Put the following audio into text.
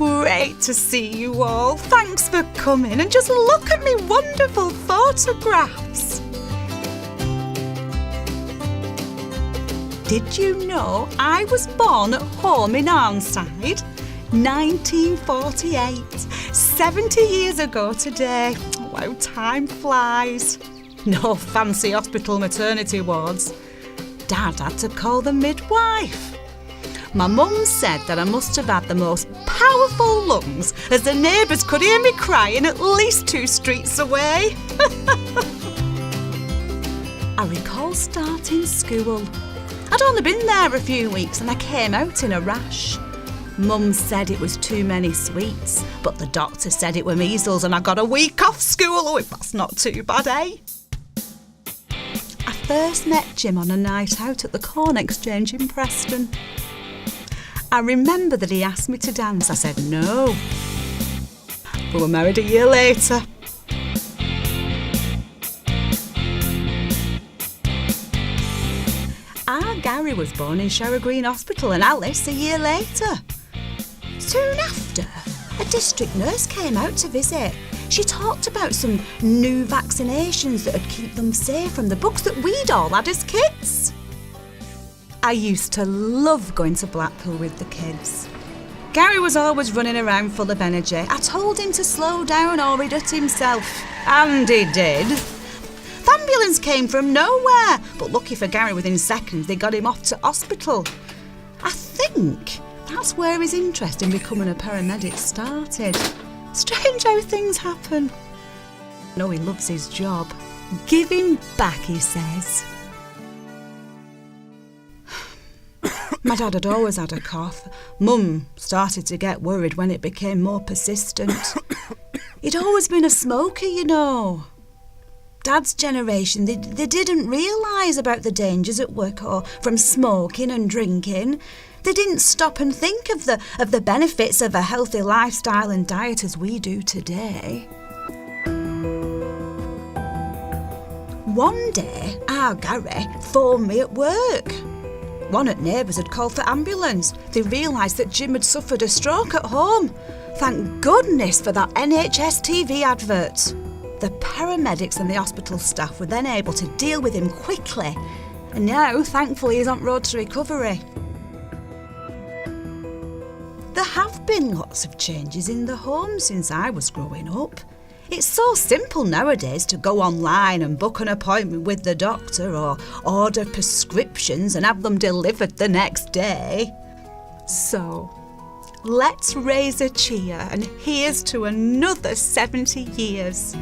great to see you all. Thanks for coming, and just look at me wonderful photographs. Did you know I was born at home in Arnside? 1948, 70 years ago today. Oh, how time flies. No fancy hospital maternity wards. Dad had to call the midwife. My mum said that I must have had the most powerful lungs, as the neighbours could hear me crying at least 2 streets away. I recall starting school. I'd only been there a few weeks and I came out in a rash. Mum said it was too many sweets, but the doctor said it were measles and I got a week off school. Oh, if that's not too bad, eh? I first met Jim on a night out at the Corn Exchange in Preston. I remember that he asked me to dance. I said no. We were married a year later. Our Gary was born in Shower Green Hospital and Alice a year later. Soon after, a district nurse came out to visit. She talked about some new vaccinations that would keep them safe from the bugs that we'd all had as kids. I used to love going to Blackpool with the kids. Gary was always running around full of energy. I told him to slow down or he'd hurt himself. And he did. The ambulance came from nowhere, but lucky for Gary, within seconds they got him off to hospital. I think that's where his interest in becoming a paramedic started. Strange how things happen. I know he loves his job. Giving back, he says. My dad had always had a cough. Mum started to get worried when it became more persistent. He'd always been a smoker, you know. Dad's generation, they didn't realise about the dangers at work or from smoking and drinking. They didn't stop and think of the benefits of a healthy lifestyle and diet as we do today. One day, our Gary phoned me at work. One at neighbours had called for ambulance. They realised that Jim had suffered a stroke at home. Thank goodness for that NHS TV advert. The paramedics and the hospital staff were then able to deal with him quickly. And now, thankfully, he's on road to recovery. There have been lots of changes in the home since I was growing up. It's so simple nowadays to go online and book an appointment with the doctor or order prescriptions and have them delivered the next day. So, let's raise a cheer and here's to another 70 years.